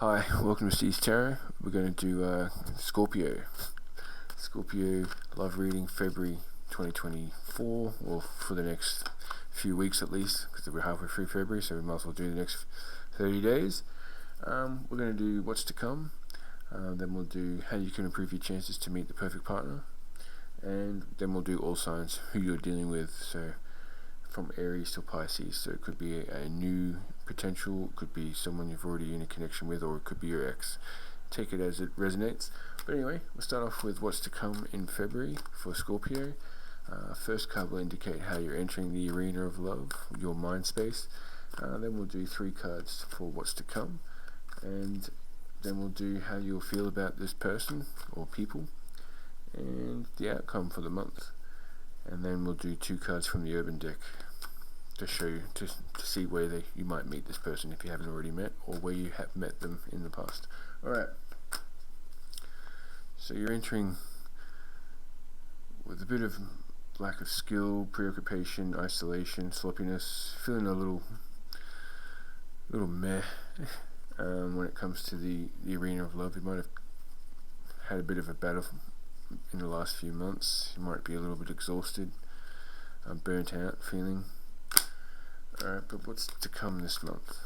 Hi, welcome to Steve's Tarot. We're going to do Scorpio. Scorpio love reading February 2024, or for the next few weeks at least, because we're halfway through February, so we might as well do the next 30 days. We're going to do what's to come, then we'll do how you can improve your chances to meet the perfect partner, and then we'll do all signs, who you're dealing with, so from Aries to Pisces. So it could be a new potential, it could be someone you've already in a connection with, or it could be your ex. Take it as it resonates. But anyway, we'll start off with what's to come in February for Scorpio. First card will indicate how you're entering the arena of love, your mind space. Then we'll do 3 cards for what's to come, and then we'll do how you'll feel about this person or people, and the outcome for the month. And then we'll do 2 cards from the Urban deck to show you, to see where you might meet this person if you haven't already met, or where you have met them in the past. Alright, so you're entering with a bit of lack of skill, preoccupation, isolation, sloppiness, feeling a little meh when it comes to the arena of love. You might have had a bit of a battle in the last few months. You might be a little bit exhausted, burnt out feeling. Alright, but what's to come this month?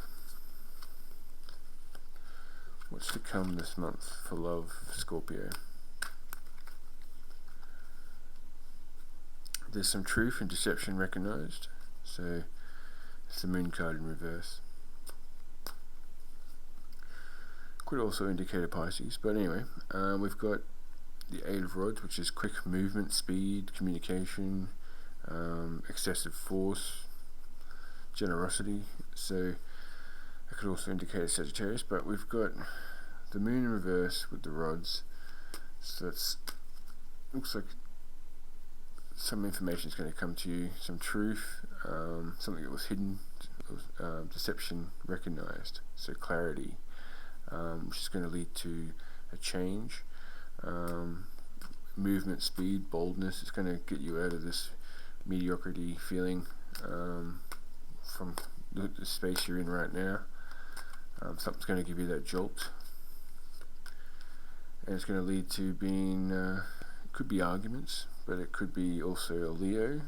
What's to come this month for love, Scorpio? There's some truth and deception recognized. So it's the Moon card in reverse. Could also indicate a Pisces, but anyway, we've got the 8 of Rods, which is quick movement, speed, communication, excessive force, generosity. So it could also indicate a Sagittarius, but we've got the Moon in reverse with the Rods, so it's looks like some information is going to come to you, some truth, something that was hidden, deception recognized, so clarity, which is going to lead to a change. Movement, speed, boldness. It's going to get you out of this mediocrity feeling from the space you're in right now. Something's going to give you that jolt, and it's going to lead to being it could be arguments, but it could be also a Leo,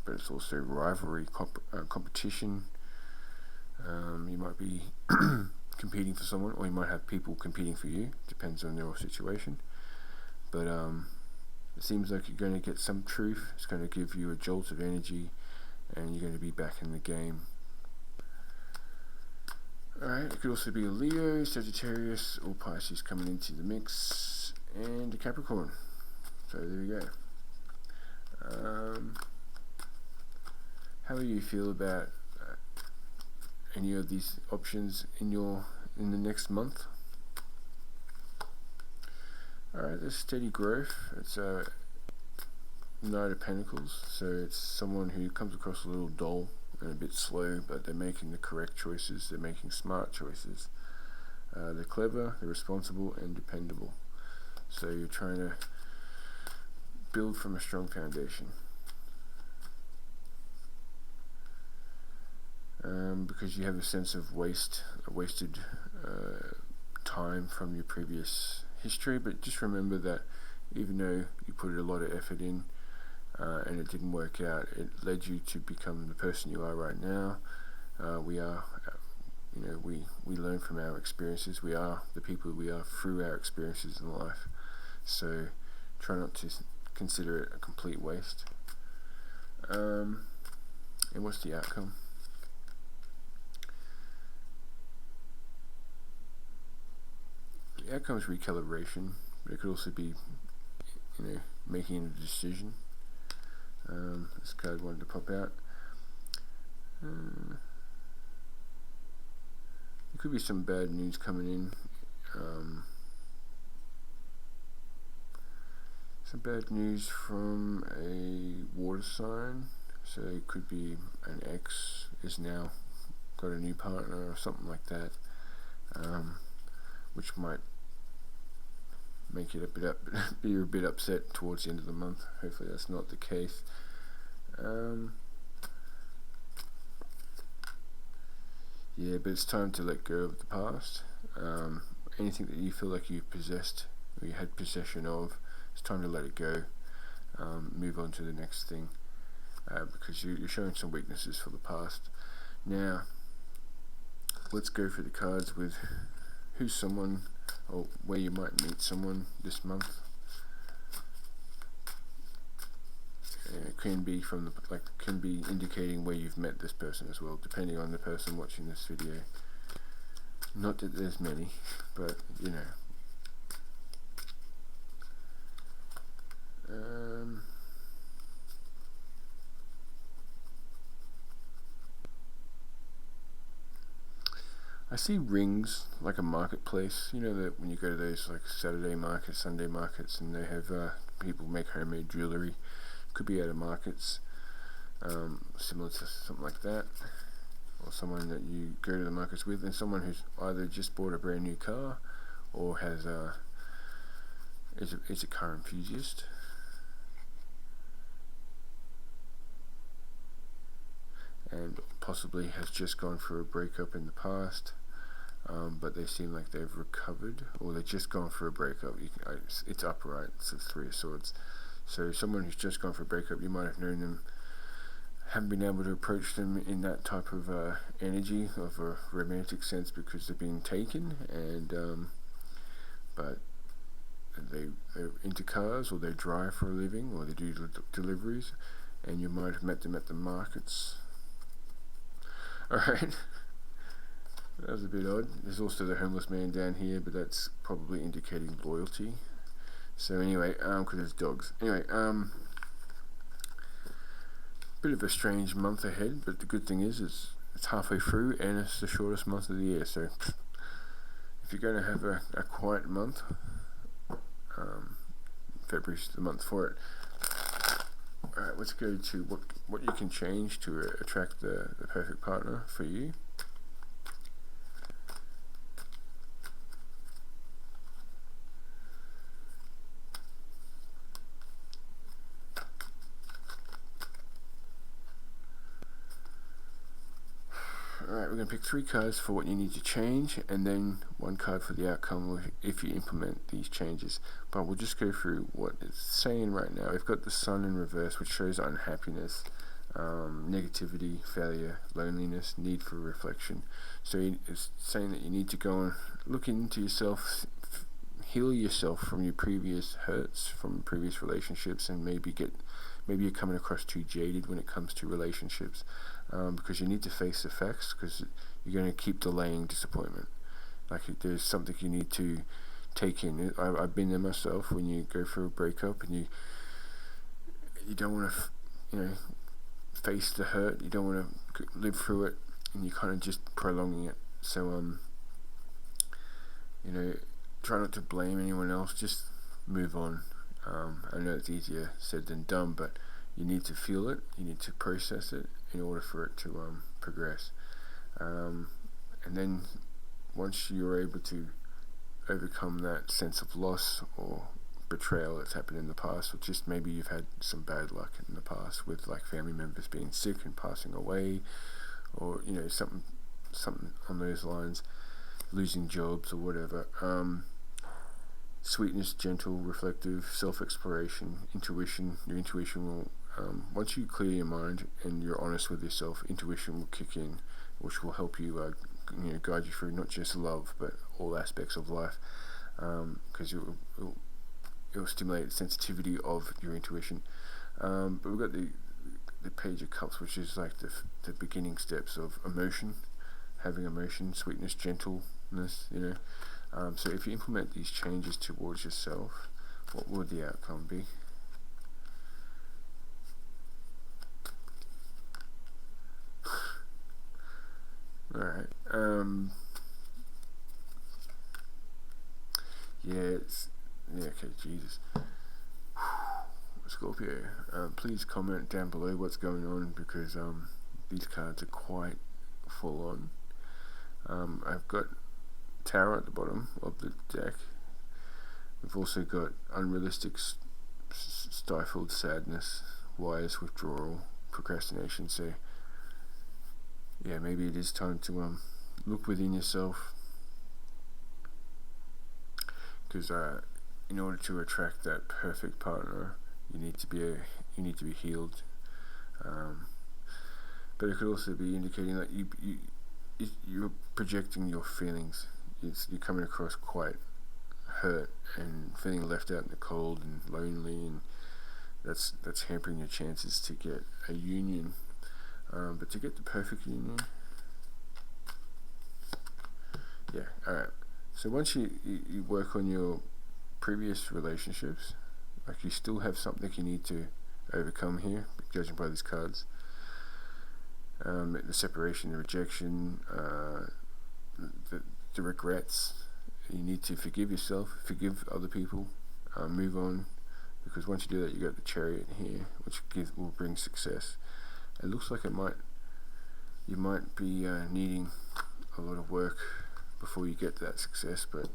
but it's also rivalry, competition. You might be competing for someone, or you might have people competing for you, depends on your situation. But it seems like you're going to get some truth. It's going to give you a jolt of energy, and you're going to be back in the game. Alright, it could also be a Leo, Sagittarius, or Pisces coming into the mix, and a Capricorn. So there you go. How do you feel about any of these options in the next month? Alright, there's steady growth. It's a Knight of Pentacles, so it's someone who comes across a little dull and a bit slow, but they're making the correct choices, they're making smart choices. They're clever, they're responsible, and dependable. So you're trying to build from a strong foundation. Because you have a sense of wasted time from your previous history, but just remember that even though you put a lot of effort in and it didn't work out, it led you to become the person you are right now. We learn from our experiences. We are the people we are through our experiences in life. So try not to consider it a complete waste. And what's the outcome? The outcome is recalibration, but it could also be, making a decision. This card wanted to pop out. There could be some bad news coming in. Some bad news from a water sign. So it could be an ex is now got a new partner or something like that, which might make it be a bit upset towards the end of the month. Hopefully that's not the case. Yeah, but it's time to let go of the past. anything that you feel like you've possessed or you had possession of, it's time to let it go. Move on to the next thing, because you're showing some weaknesses for the past. Now, let's go through the cards with who's someone, or where you might meet someone this month. It can be can be indicating where you've met this person as well, depending on the person watching this video. Not that there's many, but you know. I see rings like a marketplace. You know that when you go to those like Saturday markets, Sunday markets, and they have people make homemade jewellery. Could be out of markets, similar to something like that, or someone that you go to the markets with, and someone who's either just bought a brand new car, or has is a car enthusiast. And possibly has just gone through a breakup in the past, but they seem like they've recovered, or they've just gone for a breakup. It's upright, it's the Three of Swords. So someone who's just gone for a breakup, you might have known them, haven't been able to approach them in that type of energy of a romantic sense because they're being taken, and but they're into cars, or they drive for a living, or they do deliveries, and you might have met them at the markets. Alright, that was a bit odd. There's also the homeless man down here, but that's probably indicating loyalty. So anyway, because there's dogs. Anyway, bit of a strange month ahead, but the good thing is it's halfway through, and it's the shortest month of the year. So if you're going to have a quiet month, February's the month for it. Alright, let's go to what you can change to attract the perfect partner for you. Alright, we're going to pick 3 cards for what you need to change, and then 1 card for the outcome if you implement these changes. But we'll just go through what it's saying right now. We've got the Sun in reverse, which shows unhappiness, negativity, failure, loneliness, need for reflection. So it's saying that you need to go and look into yourself, heal yourself from your previous hurts, from previous relationships, and maybe you're coming across too jaded when it comes to relationships, because you need to face the facts, because you're going to keep delaying disappointment. Like, there's something you need to take in. I've been there myself. When you go through a breakup and you don't want to face the hurt, you don't want to live through it, and you're kind of just prolonging it. So try not to blame anyone else, just move on. I know it's easier said than done, but you need to feel it, you need to process it in order for it to progress. And then once you're able to overcome that sense of loss or betrayal that's happened in the past, or just maybe you've had some bad luck in the past with like family members being sick and passing away, or something on those lines, losing jobs or whatever. Sweetness, gentle, reflective, self-exploration, intuition. Your intuition will, once you clear your mind and you're honest with yourself, intuition will kick in, which will help you, guide you through not just love, but all aspects of life, because it will stimulate the sensitivity of your intuition. But we've got the Page of Cups, which is like the beginning steps of emotion, having emotion, sweetness, gentleness, so if you implement these changes towards yourself, what would the outcome be? Alright, okay, Jesus. Scorpio, please comment down below what's going on, because these cards are quite full on. I've got Tower at the bottom of the deck. We've also got unrealistic, stifled sadness, wise withdrawal, procrastination. So yeah, maybe it is time to look within yourself, because in order to attract that perfect partner, you need to be healed. But it could also be indicating that you're projecting your feelings. You're coming across quite hurt and feeling left out in the cold and lonely, and that's hampering your chances to get a union. But to get the perfect union, alright. So once you work on your previous relationships, like you still have something you need to overcome here, judging by these cards. The separation, the rejection, the regrets. You need to forgive yourself, forgive other people, move on, because once you do that, you got the Chariot here, which will bring success. It looks like you might be needing a lot of work before you get to that success, but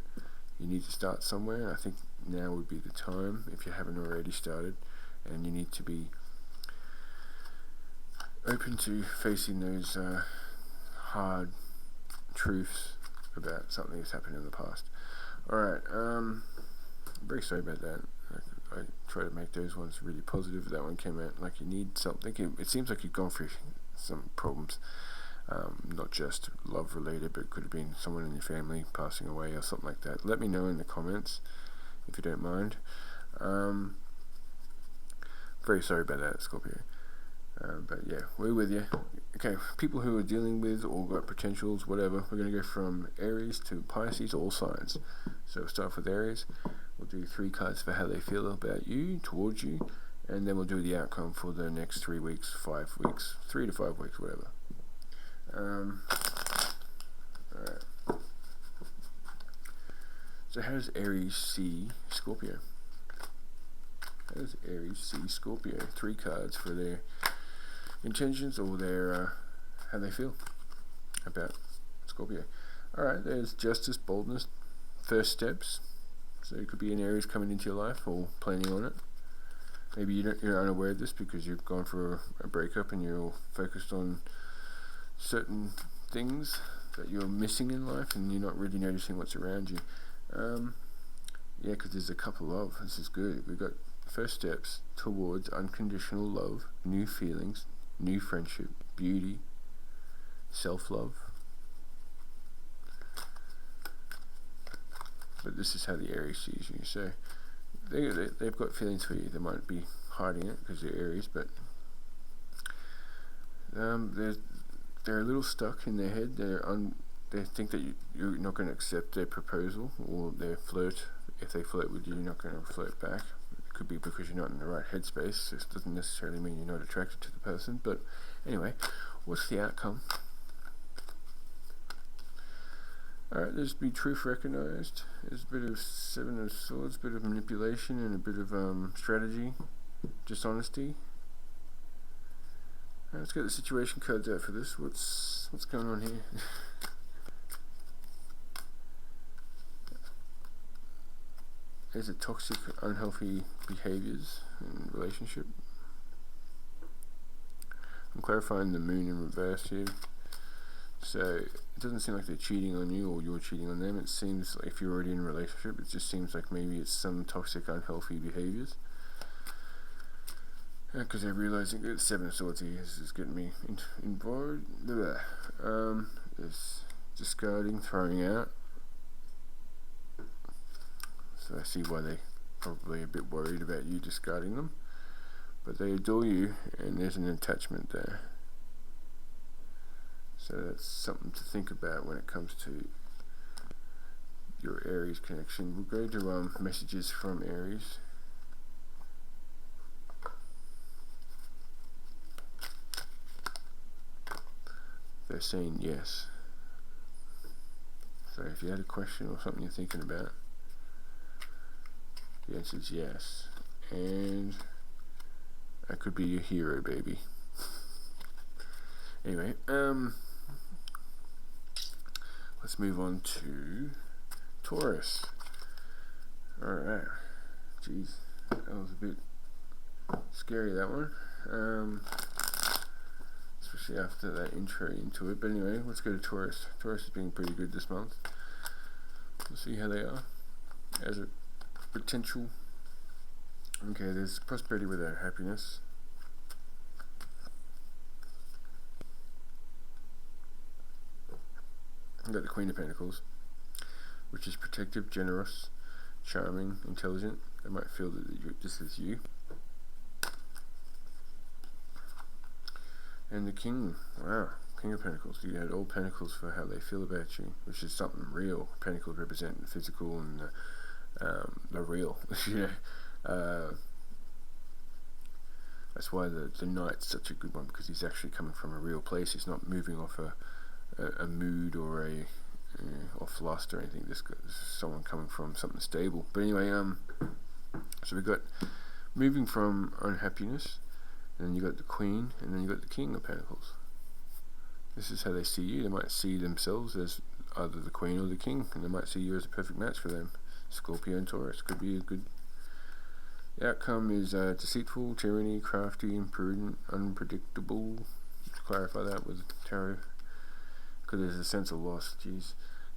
you need to start somewhere, and I think now would be the time if you haven't already started, and you need to be open to facing those hard truths about something that's happened in the past. Alright, I'm very sorry about that. I try to make those ones really positive. That one came out like you need something. It seems like you've gone through some problems, not just love related, but it could have been someone in your family passing away or something like that. Let me know in the comments if you don't mind. Very sorry about that, Scorpio. But yeah, we're with you. Okay, people who are dealing with or got potentials, whatever, we're going to go from Aries to Pisces, all signs. So we'll start with Aries. We'll do 3 cards for how they feel about you, towards you, and then we'll do the outcome for the next 3 weeks, 5 weeks, 3 to 5 weeks, whatever. Alright. So how does Aries see Scorpio? How does Aries see Scorpio? 3 cards for their intentions or their how they feel about Scorpio. Alright, there's justice, boldness, first steps. So it could be an Aries coming into your life or planning on it. Maybe you're unaware of this because you've gone for a breakup and you're focused on certain things that you're missing in life and you're not really noticing what's around you. Yeah, because there's a couple of, this is good. We've got first steps towards unconditional love, new feelings, new friendship, beauty, self-love. But this is how the Aries sees you. So they've got feelings for you. They might be hiding it because they're Aries, but they're a little stuck in their head. They think that you're not going to accept their proposal or their flirt. If they flirt with you, you're not going to flirt back. It could be because you're not in the right headspace. This doesn't necessarily mean you're not attracted to the person. But anyway, what's the outcome? Alright, there's be truth recognized. There's a bit of 7 of Swords, a bit of manipulation and a bit of strategy, dishonesty. Let's get the situation cards out for this. What's going on here? There's a toxic, unhealthy behaviors in relationship. I'm clarifying the moon in reverse here. So it doesn't seem like they're cheating on you or you're cheating on them. It seems like if you're already in a relationship, it just seems like maybe it's some toxic, unhealthy behaviors. Because they're realizing that 7 of Swords here is getting me involved. There's discarding, throwing out. So I see why they're probably a bit worried about you discarding them. But they adore you, and there's an attachment there. So that's something to think about when it comes to your Aries connection. We'll go to messages from Aries. They're saying yes. So if you had a question or something you're thinking about, the answer is yes. And that could be your hero, baby. Anyway, let's move on to Taurus. Alright. Jeez, that was a bit scary, that one. Especially after that intro into it. But anyway, let's go to Taurus. Taurus is being pretty good this month. We'll see how they are. as a potential. Okay, there's prosperity without happiness. I've got the Queen of Pentacles, which is protective, generous, charming, intelligent. They might feel that this is you. And the King, wow, King of Pentacles. You had all Pentacles for how they feel about you, which is something real. Pentacles represent the physical and the real. That's why the Knight's such a good one, because he's actually coming from a real place. He's not moving off a mood or off lust or anything. This is someone coming from something stable. But anyway, so we got moving from unhappiness. And then you got the Queen, and then you got the King of Pentacles. This is how they see you. They might see themselves as either the Queen or the King, and they might see you as a perfect match for them. Scorpio and Taurus could be a good. The outcome is deceitful, tyranny, crafty, imprudent, unpredictable. To clarify that with tarot, because there's a sense of loss.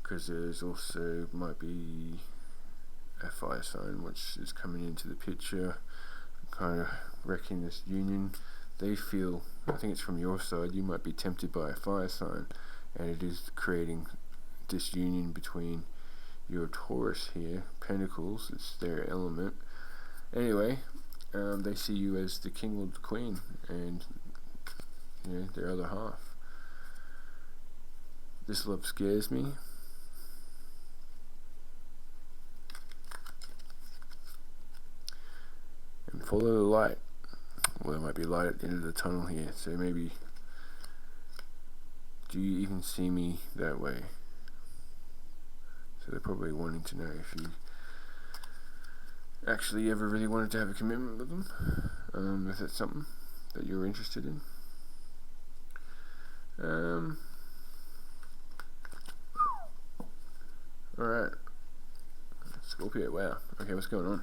Because there's also might be a fire sign which is coming into the picture, kind of wrecking this union. They feel, I think it's from your side, you might be tempted by a fire sign, and it is creating disunion between your Taurus here, Pentacles, it's their element. Anyway, they see you as the King or the Queen, and their other half. This love scares me. And follow the light. Well, there might be light at the end of the tunnel here, so maybe, do you even see me that way? So they're probably wanting to know if you actually ever really wanted to have a commitment with them, if that's something that you're interested in. Alright, Scorpio, wow, okay, what's going on?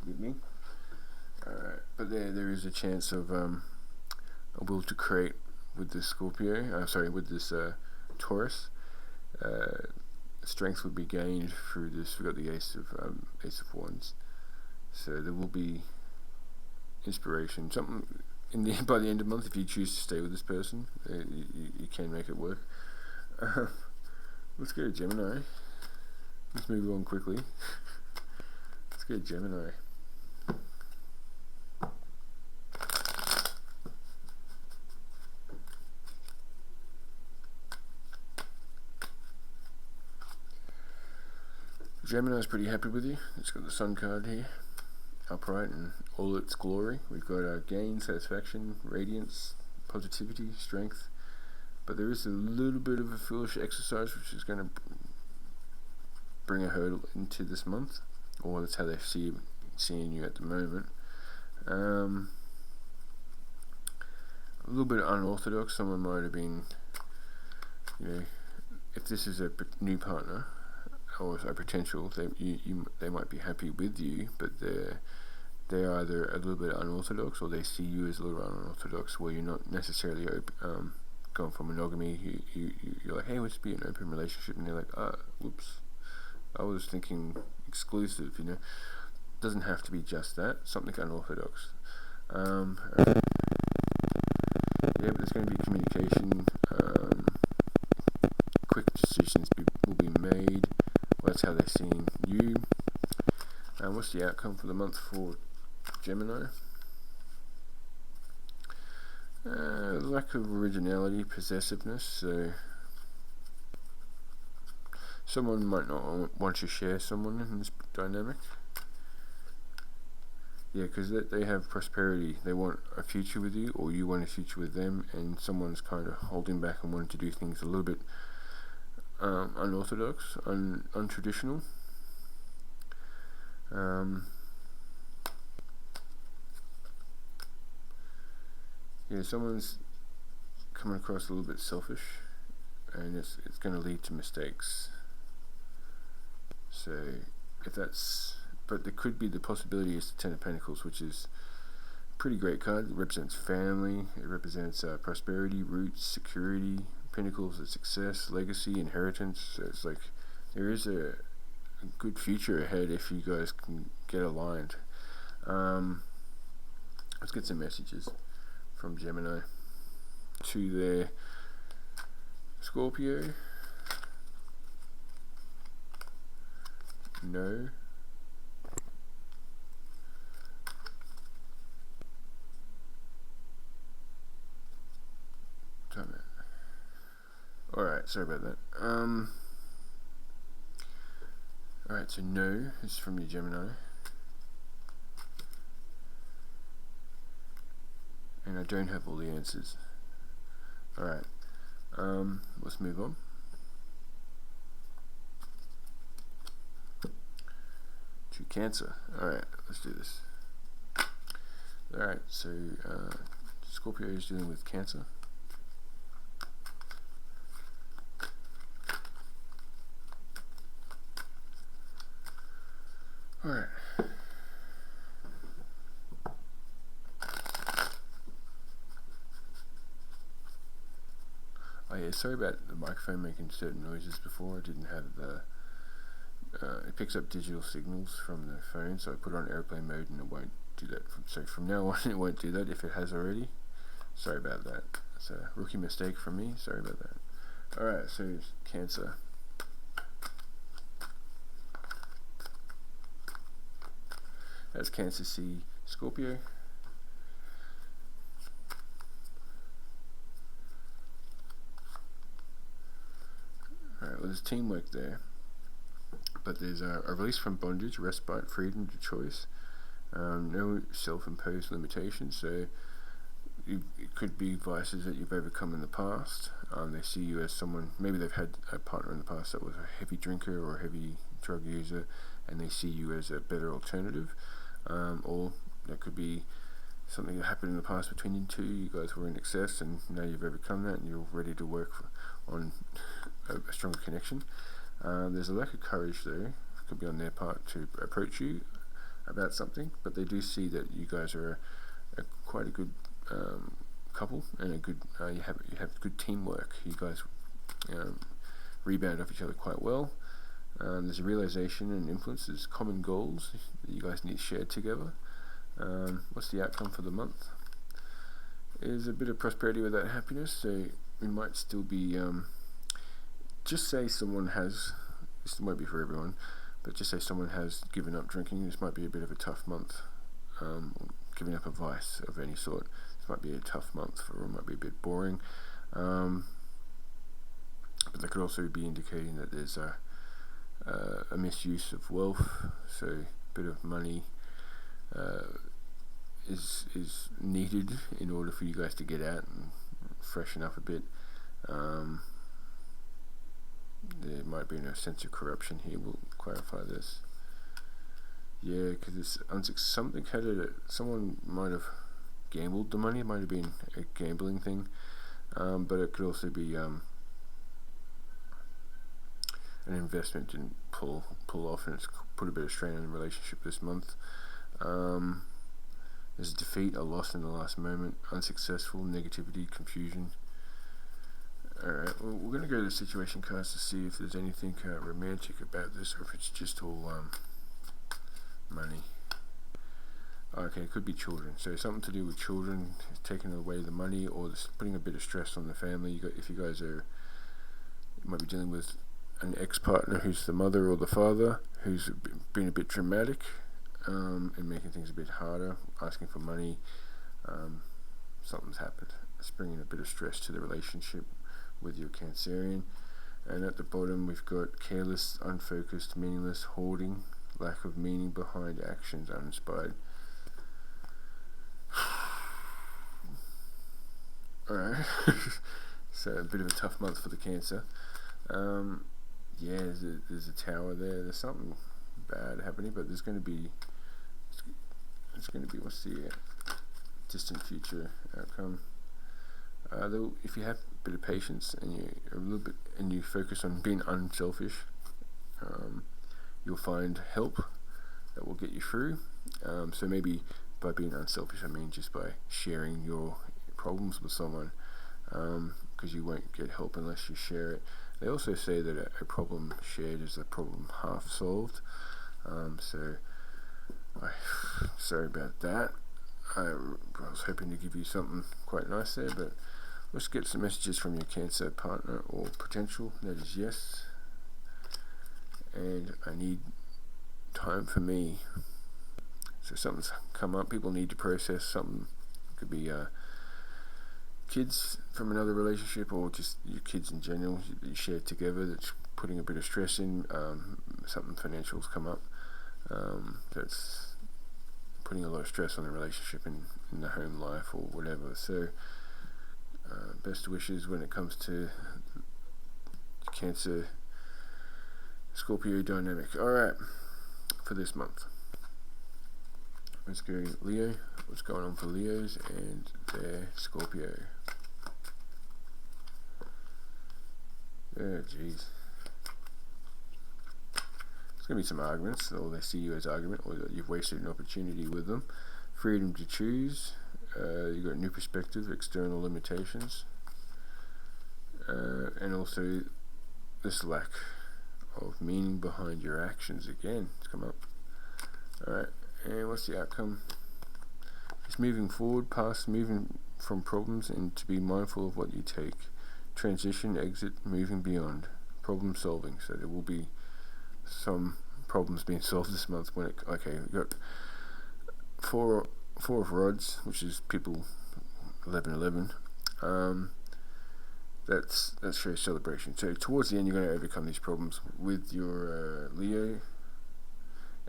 With me? Alright, but there is a chance of a will to create with this Scorpio, with this Taurus. Strength would be gained through this. We've got the Ace of Wands, so there will be inspiration. Something by the end of the month, if you choose to stay with this person, you can make it work. Let's go to Gemini. Let's move on quickly. Let's go to Gemini. Gemini's pretty happy with you. It's got the Sun card here, upright in all its glory. We've got gain, satisfaction, radiance, positivity, strength. But there is a little bit of a foolish exercise which is going to bring a hurdle into this month, or that's how they're seeing you at the moment. A little bit unorthodox. Someone might have been, if this is a new partner or a potential, they might be happy with you, but they're either a little bit unorthodox, or they see you as a little unorthodox, where you're not necessarily going for monogamy. You're like, hey, let's be an open relationship, and they're like, whoops, I was thinking exclusive. Doesn't have to be just that. Something unorthodox. But there's going to be communication. Quick decisions will be made. Well, that's how they're seeing you. What's the outcome for the month for Gemini? Lack of originality, possessiveness. So someone might not want to share someone in this dynamic. Yeah, because they have prosperity. They want a future with you, or you want a future with them, and someone's kind of holding back and wanting to do things a little bit unorthodox, untraditional. Someone's coming across a little bit selfish, and it's going to lead to mistakes. So but there could be the possibility is the Ten of Pentacles, which is a pretty great card. It represents family, it represents prosperity, roots, security. Pentacles is success, legacy, inheritance. So it's like there is a good future ahead if you guys can get aligned. Let's get some messages from Gemini to their Scorpio. No. Alright, sorry about that. Alright, so no is from your Gemini. And I don't have all the answers. Alright, let's move on. To Cancer. Alright, let's do this. Alright, so Scorpio is dealing with Cancer. Alright. Oh yeah, sorry about the microphone making certain noises before. I didn't have the it picks up digital signals from the phone, so I put it on airplane mode and it won't do that. So from now on it won't do that if it has already. Sorry about that. It's a rookie mistake from me. Sorry about that. Alright, so Cancer. That's Cancer C Scorpio. Alright, well there's teamwork there. But there's a release from bondage, respite, freedom to choice. No self-imposed limitations, so it could be vices that you've overcome in the past. They see you as someone, maybe they've had a partner in the past that was a heavy drinker or a heavy drug user, and they see you as a better alternative. Or that could be something that happened in the past between you two. You guys were in excess and now you've overcome that and you're ready to work on a stronger connection. There's a lack of courage though, could be on their part, to approach you about something, but they do see that you guys are quite a good couple, and a good you have good teamwork. You guys rebound off each other quite well. There's a realization and influence. There's common goals that you guys need shared together. What's the outcome for the month? There's a bit of prosperity without happiness, so we might still be just say someone has, this won't be for everyone, but just say someone has given up drinking. This might be a bit of a tough month. Giving up a vice of any sort, this might be a tough month for them, might be a bit boring, but that could also be indicating that there's a misuse of wealth, so a bit of money is needed in order for you guys to get out and freshen up a bit. There might be no sense of corruption here. We'll clarify this. Yeah, because it's something had someone might have gambled the money. It might have been a gambling thing, but it could also be an investment didn't pull off, and it's put a bit of strain on the relationship this month. There's a defeat, a loss in the last moment, unsuccessful, negativity, confusion. Alright, well, we're going to go to the situation cards to see if there's anything romantic about this, or if it's just all money. Okay, it could be children. So something to do with children, taking away the money, or putting a bit of stress on the family. If you guys you might be dealing with an ex-partner who's the mother or the father, who's been a bit dramatic and making things a bit harder, asking for money. Something's happened. It's bringing a bit of stress to the relationship with your Cancerian. And at the bottom we've got careless, unfocused, meaningless, hoarding, lack of meaning behind actions, uninspired. Alright. So a bit of a tough month for the Cancer. Yeah, there's a tower there. There's something bad happening, but there's going to be what's the distant future outcome. Though, if you have a bit of patience and you focus on being unselfish, you'll find help that will get you through. So maybe by being unselfish, I mean just by sharing your problems with someone. because you won't get help unless you share it. They also say that a problem shared is a problem half solved. Sorry about that. I was hoping to give you something quite nice there, but let's get some messages from your Cancer partner or potential. That is yes. And I need time for me. So something's come up. People need to process something. It could be kids from another relationship, or just your kids in general that you share together that's putting a bit of stress in. Something financial's come up. That's putting a lot of stress on the relationship in the home life or whatever. So best wishes when it comes to Cancer Scorpio dynamic. Alright, for this month, let's go Leo. What's going on for Leos and their Scorpio? Oh jeez, there's going to be some arguments, or they see you as argument, or that you've wasted an opportunity with them. Freedom to choose. You've got new perspective, external limitations, and also this lack of meaning behind your actions. Again, it's come up. Alright, and what's the outcome? It's moving forward, past, moving from problems, and to be mindful of what you take. Transition, exit, moving beyond. Problem solving. So there will be some problems being solved this month. We've got four of rods, which is people 11. That shows celebration. So towards the end, you're going to overcome these problems with your Leo,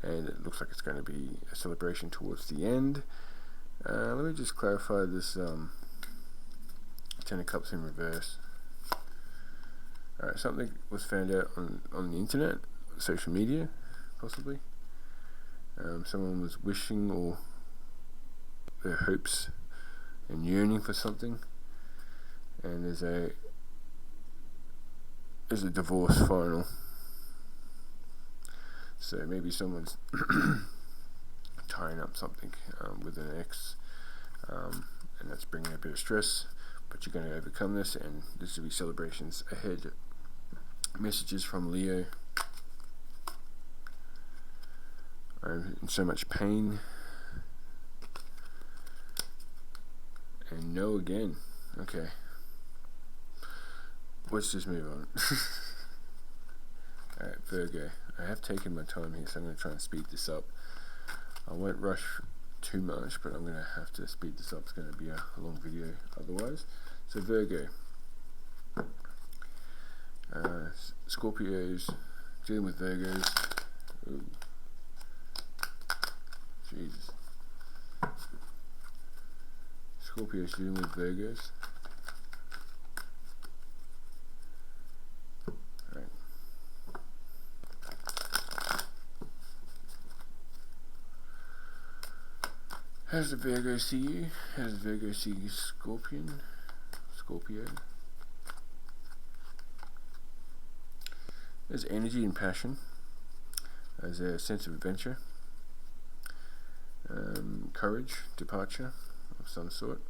and it looks like it's going to be a celebration towards the end. Let me just clarify this. 10 of Cups in reverse. Alright, something was found out on the internet, social media, possibly. Someone was wishing, or their hopes and yearning for something, and there's a divorce final. So maybe someone's tying up something with an ex, and that's bringing a bit of stress, but you're going to overcome this, and this will be celebrations ahead. Messages from Leo. I'm in so much pain, and no again. Okay, let's just move on. Alright, Virgo. I have taken my time here, so I'm going to try and speed this up. I won't rush too much, but I'm going to have to speed this up. It's going to be a long video otherwise. So Virgo, Scorpios, dealing with Virgos. Ooh. Jesus. Scorpios dealing with Virgos. Alright. How does the Virgo see you? How does Virgo see Scorpio? There's energy and passion. There's a sense of adventure. Courage, departure of some sort.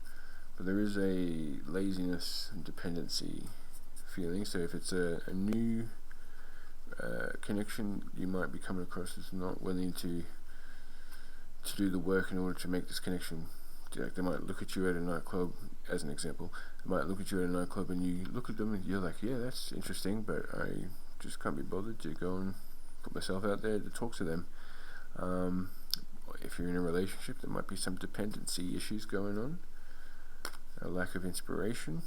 But there is a laziness and dependency feeling. So if it's a new connection, you might be coming across as not willing to do the work in order to make this connection. Like, they might look at you at a nightclub, as an example. They might look at you at a nightclub, and you look at them and you're like, yeah, that's interesting, but I just can't be bothered to go and put myself out there to talk to them. If you're in a relationship, there might be some dependency issues going on, a lack of inspiration.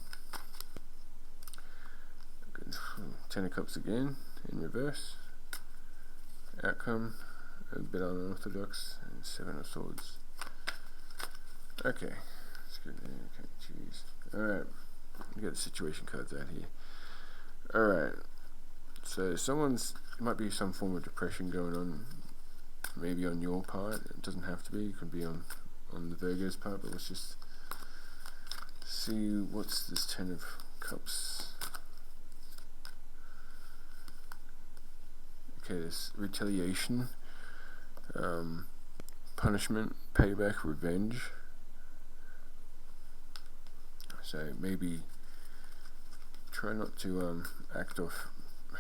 Good. 10 of Cups again in reverse. Outcome a bit unorthodox, and 7 of Swords. Okay, that's good. Okay, jeez. Alright, we got the situation cards out here. Alright, so there might be some form of depression going on, maybe on your part. It doesn't have to be, it could be on the Virgo's part, but let's just see what's this 10 of Cups. Okay, there's retaliation, punishment, payback, revenge. So maybe try not to act off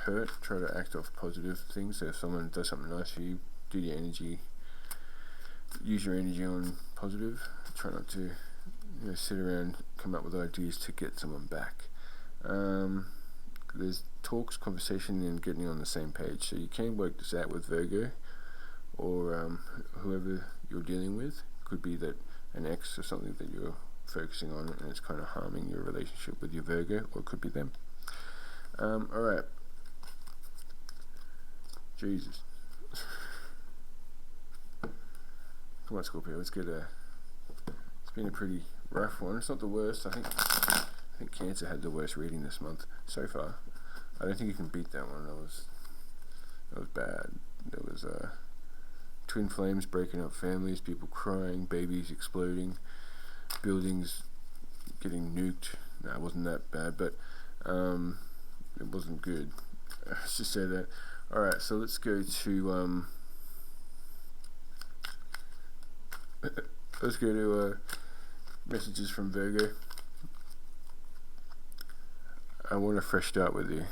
hurt. Try to act off positive things. So if someone does something nice for you, use your energy on positive. Try not to sit around, come up with ideas to get someone back. There's talks, conversation, and getting on the same page. So you can work this out with Virgo or whoever you're dealing with. Could be that an ex or something that you're focusing on and it's kind of harming your relationship with your Virgo, or it could be them. Alright. Jesus. Come on, Scorpio, let's get it's been a pretty rough one. It's not the worst. I think Cancer had the worst reading this month so far. I don't think you can beat that one. That was bad. There was twin flames breaking up families, people crying, babies exploding, buildings getting nuked. No, it wasn't that bad, but it wasn't good. Let's just say that. Alright, so let's go to messages from Virgo. I want a fresh start with you.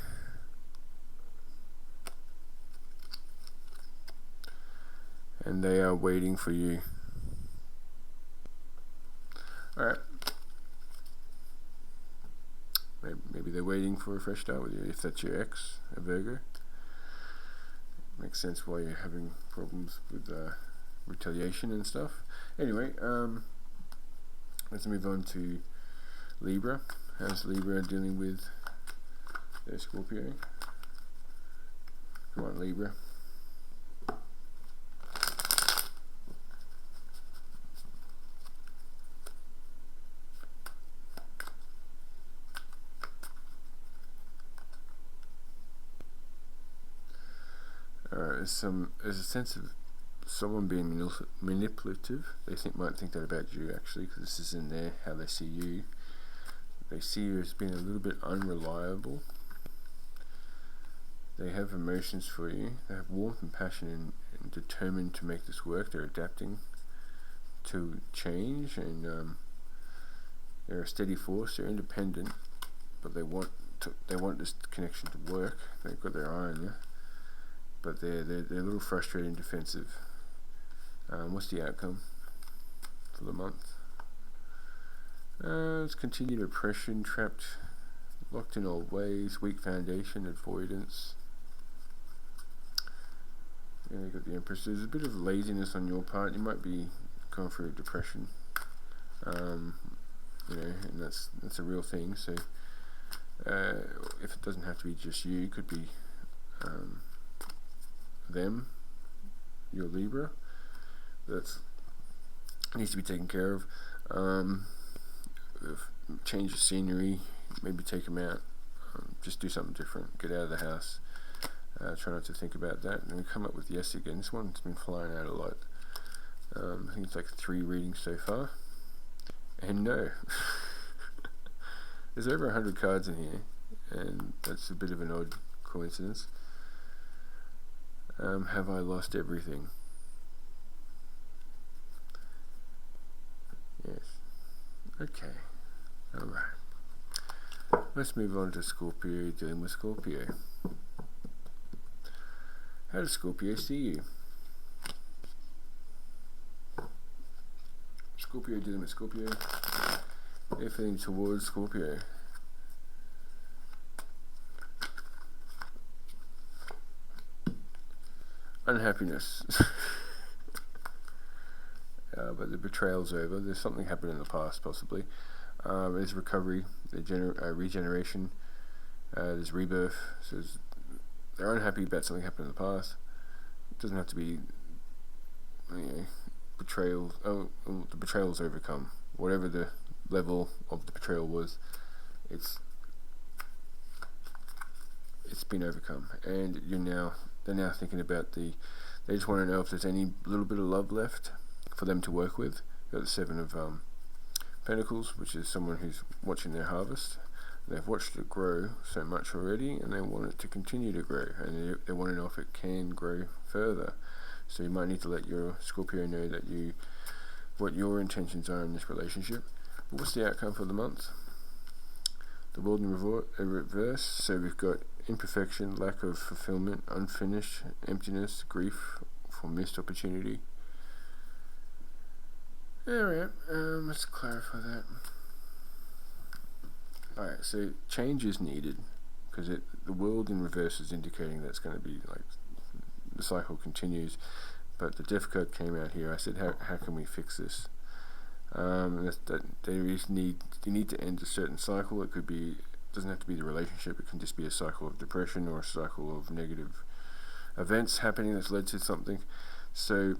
And they are waiting for you. Alright. Maybe they're waiting for a fresh start with you, if that's your ex, a Virgo. Makes sense why you're having problems with retaliation and stuff. Anyway, let's move on to Libra. How's Libra dealing with their Scorpio? Come on, Libra. There's a sense of someone being manipulative. They might think that about you, actually, because this is in there how they see you. They see you as being a little bit unreliable. They have emotions for you. They have warmth and passion and determined to make this work. They're adapting to change, and they're a steady force. They're independent, but they want this connection to work. They've got their eye on you. But they're a little frustrated and defensive. What's the outcome for the month? It's continued oppression, trapped, locked in old ways, weak foundation, avoidance. Yeah, you got the Empress. There's a bit of laziness on your part. You might be going through a depression. And that's a real thing. So if it doesn't have to be just you, it could be them, your Libra. That needs to be taken care of. Change the scenery, maybe take them out, just do something different, get out of the house, try not to think about that, and then come up with yes again. This one's been flying out a lot. I think it's like 3 readings so far, and no. There's over 100 cards in here, and that's a bit of an odd coincidence. Have I lost everything? Yes. Okay. Alright. Let's move on to Scorpio, dealing with Scorpio. How does Scorpio see you? Scorpio dealing with Scorpio. They're feeling towards Scorpio. Unhappiness. But the betrayal's over. There's something happened in the past, possibly. There's recovery, regeneration, there's rebirth. So they're unhappy about something happened in the past. It doesn't have to be betrayal. The betrayal's overcome. Whatever the level of the betrayal was, it's been overcome, and they're now thinking about they just want to know if there's any little bit of love left for them to work with. You've got the 7 of Pentacles, which is someone who's watching their harvest. They've watched it grow so much already, and they want it to continue to grow, and they want to know if it can grow further. So you might need to let your Scorpio know that what your intentions are in this relationship. But what's the outcome for the month? the world in reverse. So we've got imperfection, lack of fulfillment, unfinished, emptiness, grief for missed opportunity. Alright, let's clarify that. Alright, so change is needed, because the world in reverse is indicating that it's going to be like the cycle continues, but the death card came out here. I said, how can we fix this? You need to end a certain cycle. It doesn't have to be the relationship. It can just be a cycle of depression or a cycle of negative events happening that's led to something. So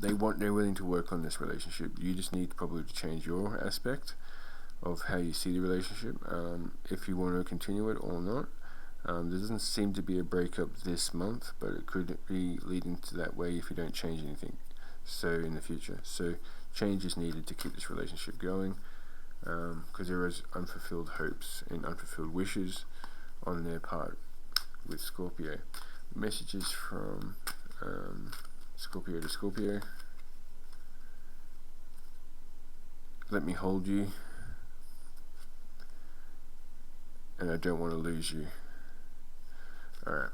they're willing to work on this relationship. You just need probably to change your aspect of how you see the relationship, if you want to continue it or not. There doesn't seem to be a breakup this month, but it could be leading to that way if you don't change anything in the future. So change is needed to keep this relationship going, because there is unfulfilled hopes and unfulfilled wishes on their part with Scorpio. Messages from Scorpio to Scorpio. Let me hold you, and I don't want to lose you. Alright.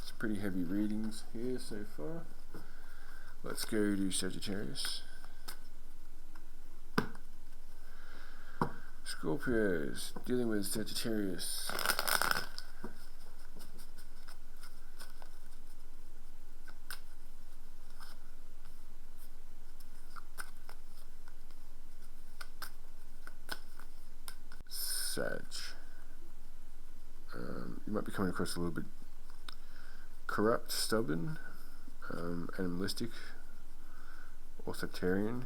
Some pretty heavy readings here so far. Let's go to Sagittarius. Scorpios, dealing with Sagittarius. Sag. You might be coming across a little bit corrupt, stubborn, animalistic, authoritarian,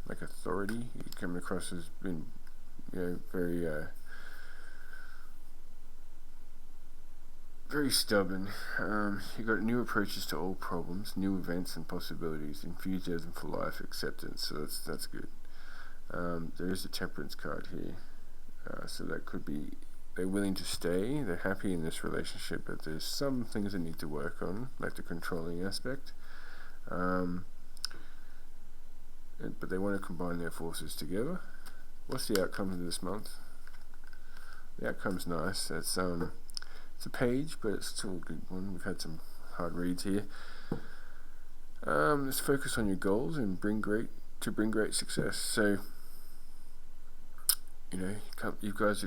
like authority. You're coming across as being, very stubborn. You got new approaches to all problems, new events and possibilities, enthusiasm for life, acceptance. So that's good. There is a Temperance card here, so that could be they're willing to stay, they're happy in this relationship, but there's some things they need to work on, like the controlling aspect. But they want to combine their forces together. What's the outcome of this month? The outcome's nice. It's a page, but it's still a good one. We've had some hard reads here. Let's focus on your goals and bring great success. So, you guys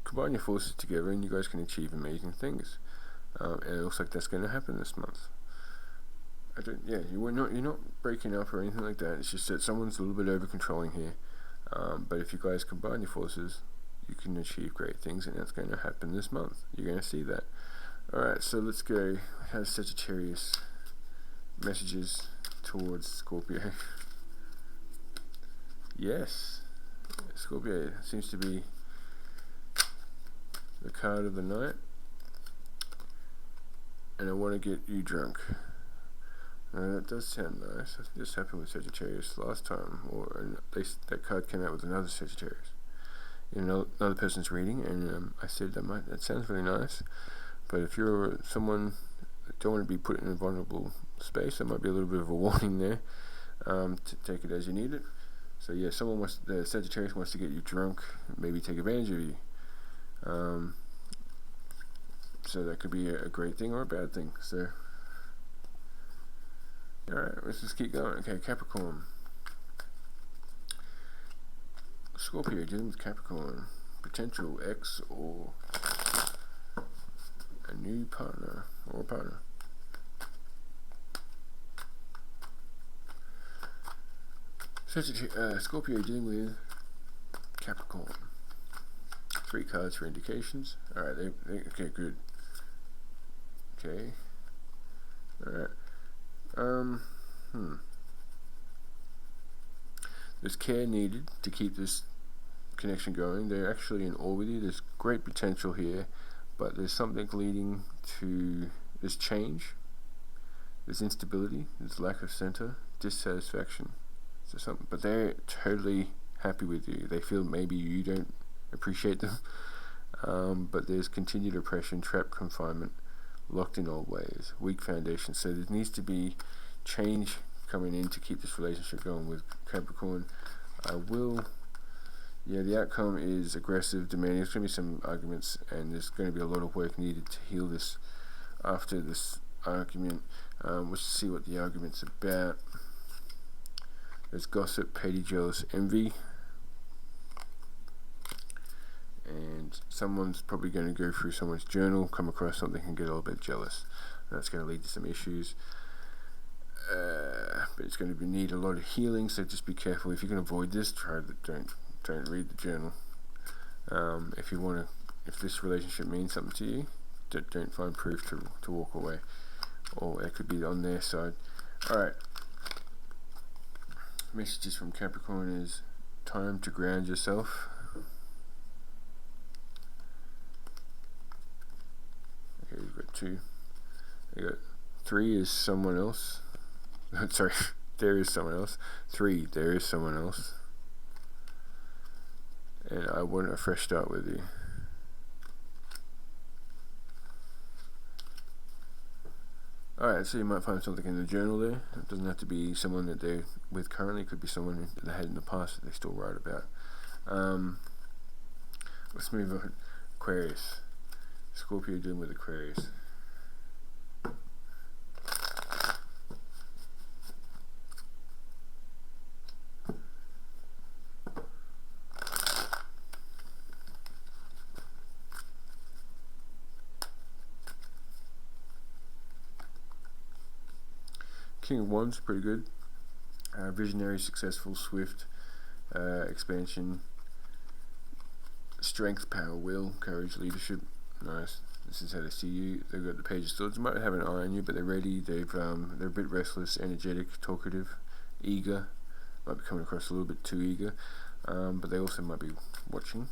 combine your forces together, and you guys can achieve amazing things. And it looks like that's going to happen this month. You're not breaking up or anything like that. It's just that someone's a little bit over controlling here. But if you guys combine your forces, you can achieve great things, and that's going to happen this month. You're going to see that. Alright, so let's go. How's Sagittarius? Messages towards Scorpio. Yes, Scorpio seems to be the card of the night, and I want to get you drunk. Now that does sound nice. This happened with Sagittarius last time, that card came out with another Sagittarius in another person's reading, and I said that sounds really nice. But if you're someone that don't want to be put in a vulnerable space, there might be a little bit of a warning there. To take it as you need it. So yeah, the Sagittarius wants to get you drunk, maybe take advantage of you. So that could be a great thing or a bad thing. So, alright, let's just keep going. Okay, Capricorn. Scorpio dealing with Capricorn. Potential ex or a new partner or a partner. Scorpio dealing with Capricorn. 3 cards for indications. Alright, okay, good. Okay. Alright. There's care needed to keep this connection going. They're actually in awe with you. There's great potential here, but there's something leading to this change. There's instability, there's lack of center, dissatisfaction. But they're totally happy with you. They feel maybe you don't appreciate them, but there's continued oppression, trapped confinement, locked in old ways, weak foundation. So there needs to be change coming in to keep this relationship going with Capricorn. The outcome is aggressive, demanding. There's going to be some arguments, and there's going to be a lot of work needed to heal this after this argument. We'll see what the argument's about. There's gossip, petty, jealous, envy. And someone's probably going to go through someone's journal, come across something and get a little bit jealous. That's going to lead to some issues. But it's going to need a lot of healing, so just be careful. If you can avoid this, don't read the journal. If this relationship means something to you, don't find proof to walk away, or it could be on their side. Alright, messages from Capricorn is time to ground yourself. Okay, you've got 2. You got 3 is someone else. Sorry, there is someone else. 3, there is someone else. And I want a fresh start with you. Alright, so you might find something in the journal there. It doesn't have to be someone that they're with currently. It could be someone that they had in the past that they still write about. Let's move on. Aquarius. Scorpio dealing with Aquarius. King of Wands, pretty good. Visionary, successful, swift, expansion, strength, power, will, courage, leadership. Nice. This is how they see you. They've got the Page of Swords. They might have an eye on you, but they're ready. They're a bit restless, energetic, talkative, eager. Might be coming across a little bit too eager, but they also might be watching.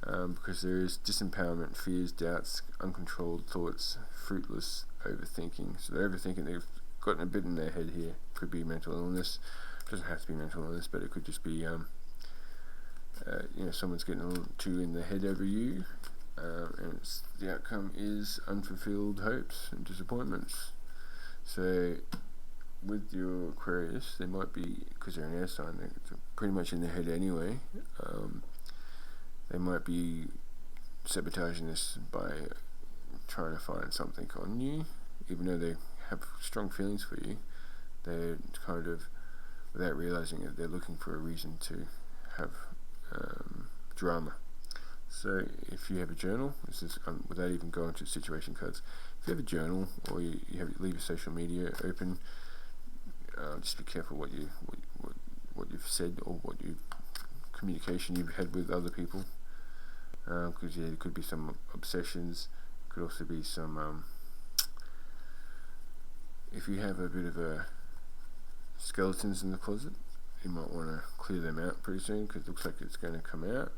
Because there is disempowerment, fears, doubts, uncontrolled thoughts, fruitless overthinking. So they're overthinking. They've gotten a bit in their head here. Could be mental illness. It doesn't have to be mental illness, but it could just be someone's getting a little too in the head over you, and the outcome is unfulfilled hopes and disappointments. So with your Aquarius, they might be, because they're an air sign, they're pretty much in their head anyway. They might be sabotaging this by trying to find something on you, even though they have strong feelings for you. They're kind of, without realizing it, they're looking for a reason to have drama. So if you have a journal, this is without even going to situation cards. If you have a journal, or you leave your social media open, just be careful what you've said, or what communication you've had with other people. Because there could be some obsessions. Could also be some. If you have a bit of skeletons in the closet, you might want to clear them out pretty soon, because it looks like it's going to come out.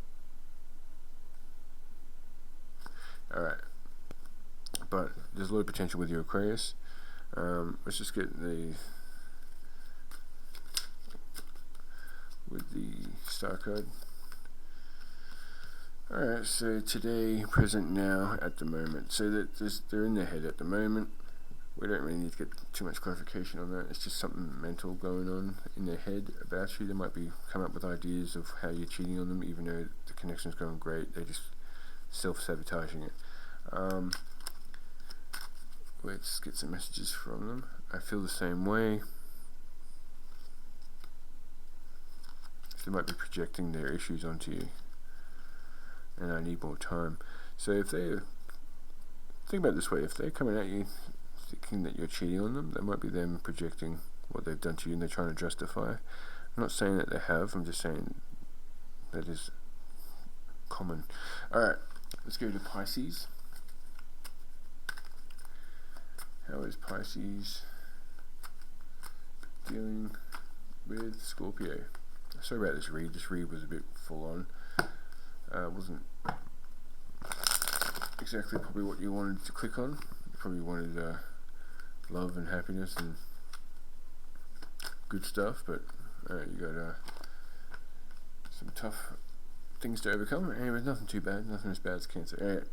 Alright, but there's a lot of potential with your Aquarius. Let's just get with the star card. Alright, so today, present, now, at the moment. So that they're in their head at the moment. We don't really need to get too much clarification on that. It's just something mental going on in their head about you. They might be come up with ideas of how you're cheating on them, even though the connection's going great. They're just self-sabotaging it. Let's get some messages from them. I feel the same way. They might be projecting their issues onto you, and I need more time. So if they think about it this way, if they're coming at you thinking that you're cheating on them, that might be them projecting what they've done to you, and they're trying to justify. I'm not saying that they have, I'm just saying that is common. Alright, let's go to Pisces. How is Pisces dealing with Scorpio? Sorry about this read. This read was a bit full on. Wasn't exactly probably what you wanted to click on. You probably wanted love and happiness and good stuff, but you got some tough things to overcome. Anyway, nothing too bad. Nothing as bad as Cancer.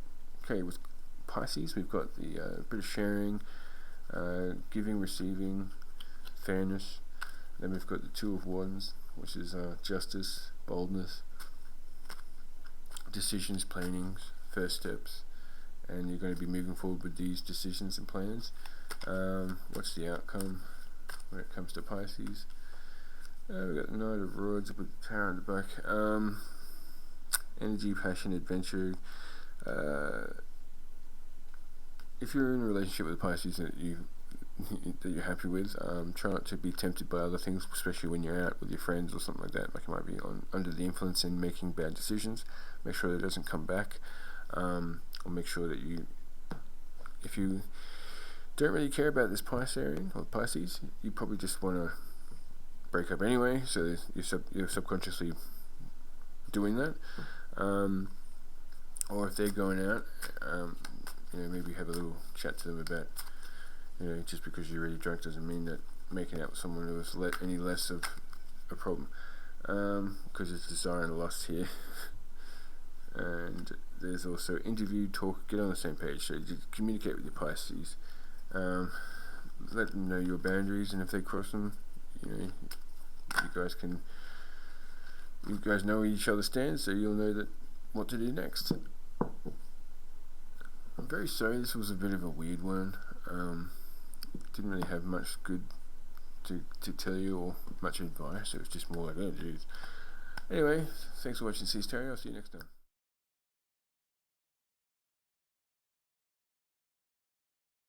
Okay, with Pisces, we've got the bit of sharing, giving, receiving, fairness. Then we've got the Two of Wands, which is justice, boldness, decisions, plannings, first steps, and you're going to be moving forward with these decisions and plans. What's the outcome when it comes to Pisces? We've got the Knight of Rods with the Tower in the back. Energy, passion, adventure. If you're in a relationship with Pisces that you're happy with, try not to be tempted by other things, especially when you're out with your friends or something like that. Like you might be under the influence and making bad decisions. Make sure that it doesn't come back, or make sure that if you don't really care about this Pisces, you probably just want to break up anyway. So you're subconsciously doing that. Or if they're going out, maybe have a little chat to them about, just because you're really drunk doesn't mean that making out with someone is any less of a problem, because it's desire and lust here. And there's also interview, talk, get on the same page. So you communicate with your Pisces, let them know your boundaries, and if they cross them, you guys know each other's stands, so you'll know what to do next. I'm very sorry, this was a bit of a weird one. Didn't really have much good to tell you or much advice. It was just more like, oh geez. Anyway, thanks for watching Sagittarius. I'll see you next time.